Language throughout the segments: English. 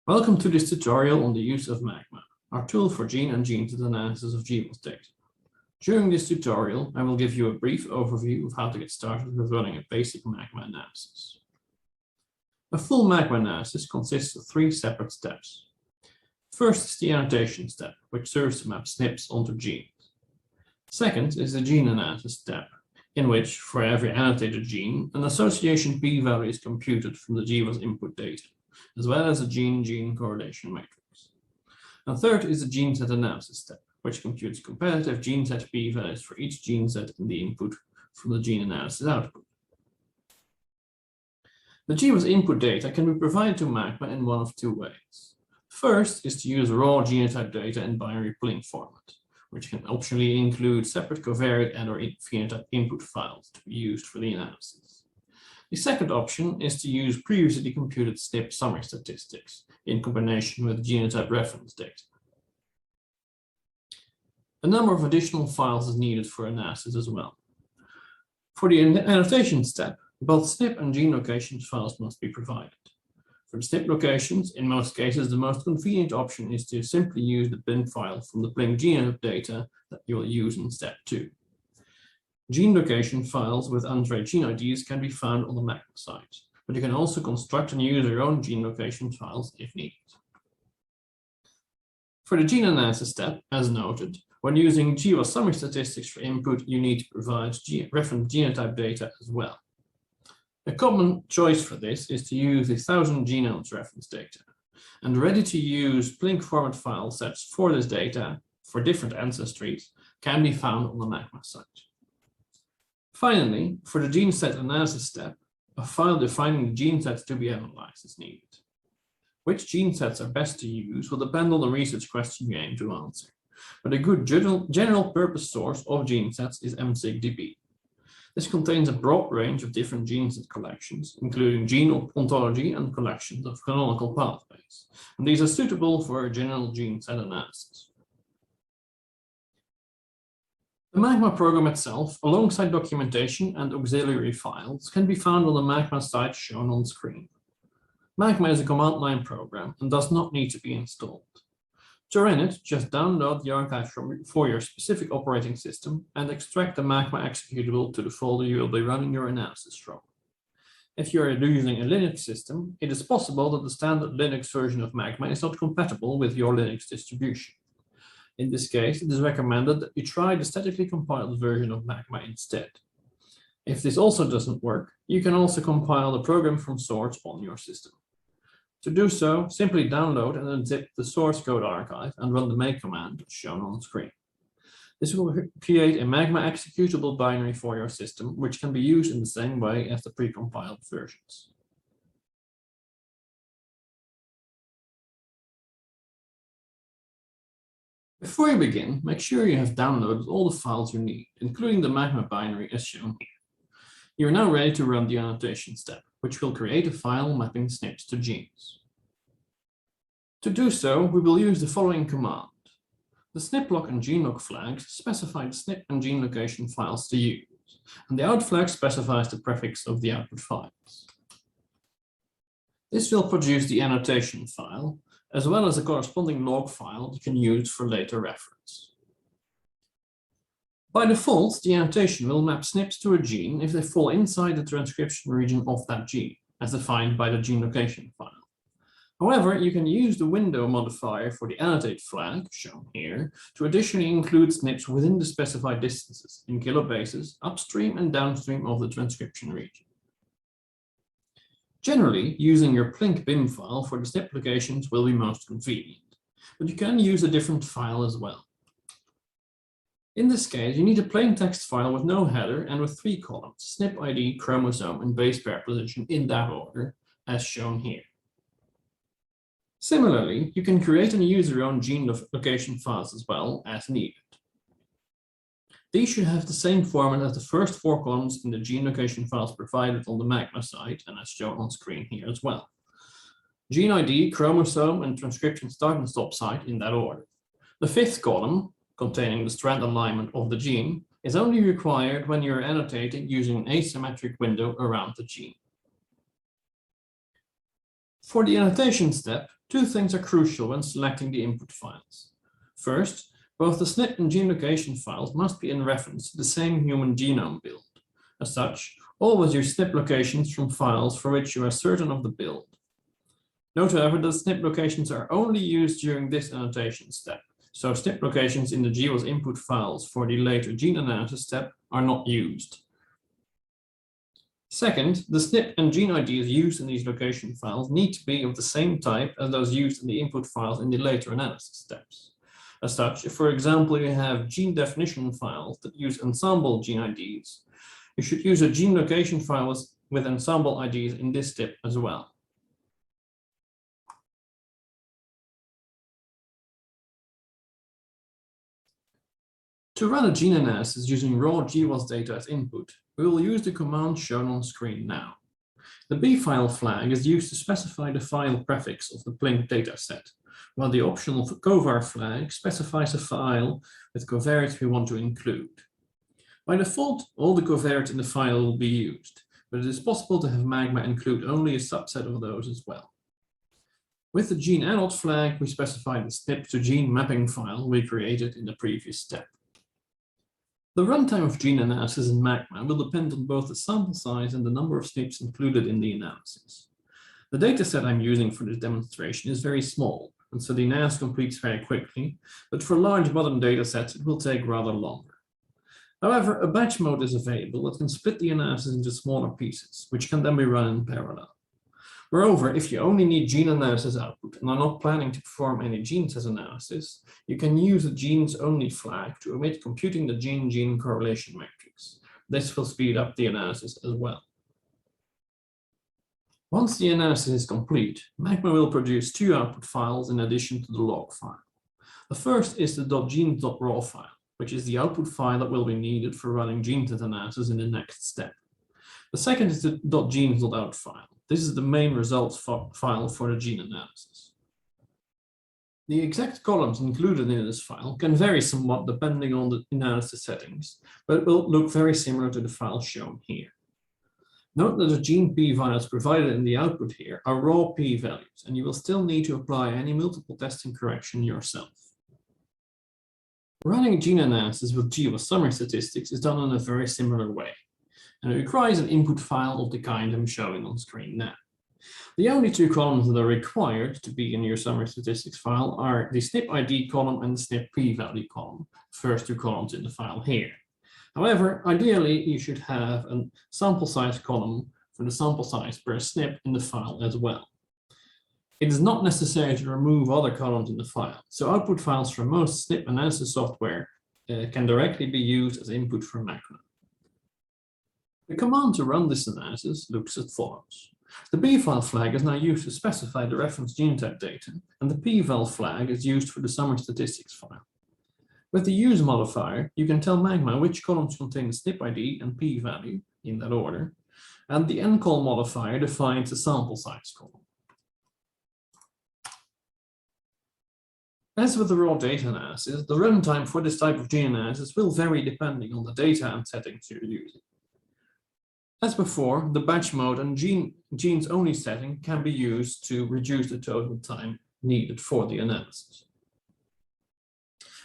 Welcome to this tutorial on the use of MAGMA, our tool for gene and gene-set analysis of GWAS data. During this tutorial, I will give you a brief overview of how to get started with running a basic MAGMA analysis. A full MAGMA analysis consists of three separate steps. First is the annotation step, which serves to map SNPs onto genes. Second is the gene analysis step, in which, for every annotated gene, an association p-value is computed from the GWAS input data, as well as a gene-gene correlation matrix. And third is the gene set analysis step, which computes comparative gene set p-values for each gene set in the input from the gene analysis output. The GWAS input data can be provided to MAGMA in one of two ways. First is to use raw genotype data in binary PLINK format, which can optionally include separate covariate and/or phenotype input files to be used for the analysis. The second option is to use previously computed SNP summary statistics in combination with genotype reference data. A number of additional files is needed for analysis as well. For the annotation step, both SNP and gene locations files must be provided. For the SNP locations, in most cases, the most convenient option is to simply use the bin file from the PLINK genotype data that you will use in step 2. Gene location files with untracked gene IDs can be found on the MAGMA site, but you can also construct and use your own gene location files if needed. For the gene analysis step, as noted, when using GWAS summary statistics for input, you need to provide reference genotype data as well. A common choice for this is to use the 1000 genomes reference data, and ready-to-use PLINK format file sets for this data for different ancestries can be found on the MAGMA site. Finally, for the gene set analysis step, a file defining the gene sets to be analyzed is needed. Which gene sets are best to use will depend on the research question you aim to answer, but a good general purpose source of gene sets is MSigDB. This contains a broad range of different gene set collections, including gene ontology and collections of canonical pathways, and these are suitable for a general gene set analysis. The MAGMA program itself, alongside documentation and auxiliary files, can be found on the MAGMA site shown on screen. MAGMA is a command line program and does not need to be installed. To run it, just download the archive for your specific operating system and extract the MAGMA executable to the folder you will be running your analysis from. If you are using a Linux system, it is possible that the standard Linux version of MAGMA is not compatible with your Linux distribution. In this case, it is recommended that you try the statically compiled version of MAGMA instead. If this also doesn't work, you can also compile the program from source on your system. To do so, simply download and unzip the source code archive and run the make command shown on screen. This will create a MAGMA executable binary for your system, which can be used in the same way as the precompiled versions. Before you begin, make sure you have downloaded all the files you need, including the MAGMA binary as shown here. You are now ready to run the annotation step, which will create a file mapping SNPs to genes. To do so, we will use the following command. The SNPLock and GeneLock flags specify the SNP and gene location files to use, and the out flag specifies the prefix of the output files. This will produce the annotation file, as well as a corresponding log file you can use for later reference. By default, the annotation will map SNPs to a gene if they fall inside the transcription region of that gene, as defined by the gene location file. However, you can use the window modifier for the annotate flag, shown here, to additionally include SNPs within the specified distances in kilobases upstream and downstream of the transcription region. Generally, using your PLINK bin file for the SNP locations will be most convenient, but you can use a different file as well. In this case, you need a plain text file with no header and with 3 columns, SNP ID, chromosome, and base pair position in that order, as shown here. Similarly, you can create and use your own gene location files as well as needed. These should have the same format as the first 4 columns in the gene location files provided on the MAGMA site and as shown on screen here as well. Gene ID, chromosome, and transcription start and stop site in that order. The 5th column, containing the strand alignment of the gene, is only required when you are annotating using an asymmetric window around the gene. For the annotation step, Two things are crucial when selecting the input files. First, both the SNP and gene location files must be in reference to the same human genome build. As such, always use SNP locations from files for which you are certain of the build. Note, however, that SNP locations are only used during this annotation step, so SNP locations in the GWAS input files for the later gene analysis step are not used. Second, the SNP and gene IDs used in these location files need to be of the same type as those used in the input files in the later analysis steps. As such, if, for example, you have gene definition files that use ensemble gene IDs, you should use a gene location file with ensemble IDs in this step as well. To run a gene analysis using raw GWAS data as input, we will use the command shown on screen now. The bfile flag is used to specify the file prefix of the Plink dataset, while the optional covar flag specifies a file with covariates we want to include. By default, all the covariates in the file will be used, but it is possible to have MAGMA include only a subset of those as well. With the gene anode flag, we specify the SNP to gene mapping file we created in the previous step. The runtime of gene analysis in MAGMA will depend on both the sample size and the number of SNPs included in the analysis. The dataset I'm using for this demonstration is very small, and so the analysis completes very quickly, but for large modern datasets it will take rather longer. However, a batch mode is available that can split the analysis into smaller pieces, which can then be run in parallel. Moreover, if you only need gene analysis output and are not planning to perform any genes as analysis, you can use the genes only flag to omit computing the gene-gene correlation matrix. This will speed up the analysis as well. Once the analysis is complete, MAGMA will produce two output files in addition to the log file. The first is the .genes.raw file, which is the output file that will be needed for running gene set analysis in the next step. The second is the .genes.out file. This is the main results file for the gene analysis. The exact columns included in this file can vary somewhat depending on the analysis settings, but it will look very similar to the file shown here. Note that the gene p-values provided in the output here are raw p-values, and you will still need to apply any multiple testing correction yourself. Running gene analysis with GWAS summary statistics is done in a very similar way, and it requires an input file of the kind I'm showing on screen now. The only two columns that are required to be in your summary statistics file are the SNP ID column and the SNP p-value column, the first two columns in the file here. However, ideally, you should have a sample size column for the sample size per SNP in the file as well. It is not necessary to remove other columns in the file, so output files from most SNP analysis software can directly be used as input for MAGMA. The command to run this analysis looks as follows. The bfile flag is now used to specify the reference genotype data, and the pval flag is used for the summary statistics file. With the use modifier, you can tell MAGMA which columns contain the SNP ID and p-value, in that order, and the encol modifier defines the sample size column. As with the raw data analysis, the runtime for this type of gene analysis will vary depending on the data and settings you're using. As before, the batch mode and genes only setting can be used to reduce the total time needed for the analysis.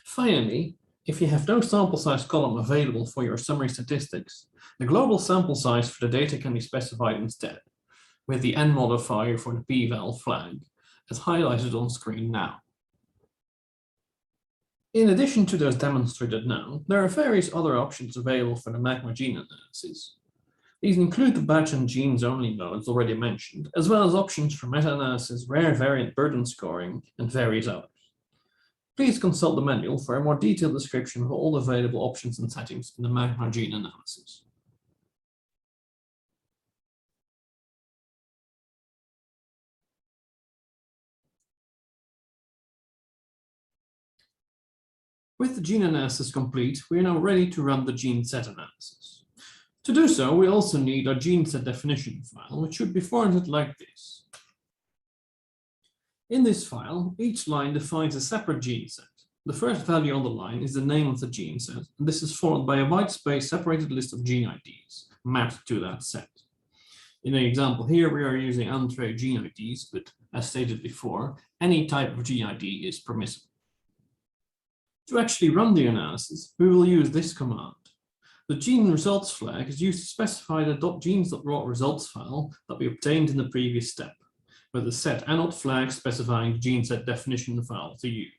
Finally, if you have no sample size column available for your summary statistics, the global sample size for the data can be specified instead, with the n modifier for the p-val flag, as highlighted on screen now. In addition to those demonstrated now, there are various other options available for the MAGMA gene analysis. These include the batch and genes only modes already mentioned, as well as options for meta-analysis, rare variant burden scoring, and various others. Please consult the manual for a more detailed description of all available options and settings in the MAGMA gene analysis. With the gene analysis complete, we are now ready to run the gene set analysis. To do so, we also need our gene set definition file, which should be formatted like this. In this file, each line defines a separate gene set. The first value on the line is the name of the gene set, and this is followed by a white space separated list of gene IDs mapped to that set. In the example here, we are using Entree gene IDs, but as stated before, any type of gene ID is permissible. To actually run the analysis, we will use this command. The gene results flag is used to specify the .genes.results file that we obtained in the previous step, with the set anode flag specifying the gene set definition file to use.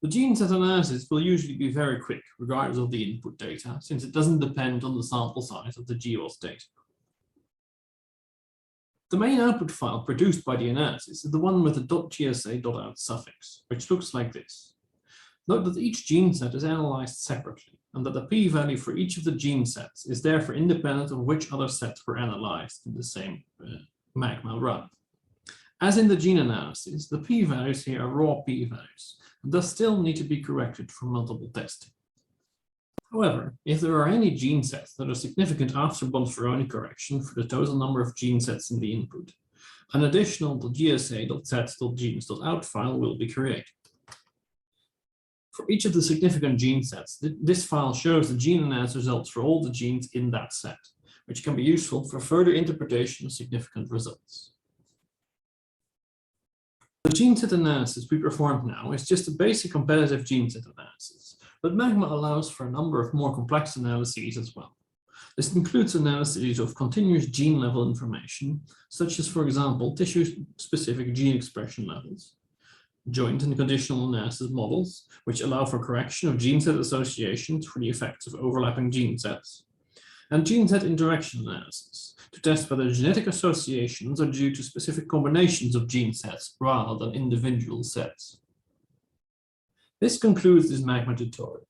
The gene set analysis will usually be very quick, regardless of the input data, since it doesn't depend on the sample size of the GWAS data. The main output file produced by the analysis is the one with the .gsa.out suffix, which looks like this. Note that each gene set is analyzed separately, and that the p-value for each of the gene sets is therefore independent of which other sets were analyzed in the same MAGMA run. As in the gene analysis, the p-values here are raw p-values, and thus still need to be corrected for multiple testing. However, if there are any gene sets that are significant after Bonferroni correction for the total number of gene sets in the input, an additional .gsa.sets.genes.out file will be created. For each of the significant gene sets, this file shows the gene analysis results for all the genes in that set, which can be useful for further interpretation of significant results. The gene set analysis we performed now is just a basic competitive gene set analysis, but MAGMA allows for a number of more complex analyses as well. This includes analyses of continuous gene level information, such as, for example, tissue-specific gene expression levels, joint and conditional analysis models, which allow for correction of gene set associations for the effects of overlapping gene sets, and gene set interaction analysis, to test whether genetic associations are due to specific combinations of gene sets rather than individual sets. This concludes this MAGMA tutorial.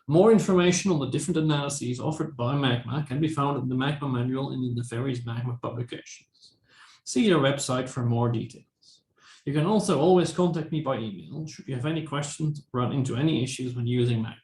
More information on the different analyses offered by MAGMA can be found in the MAGMA manual and in the various MAGMA publications. See our website for more details. You can also always contact me by email should you have any questions or run into any issues when using MAGMA.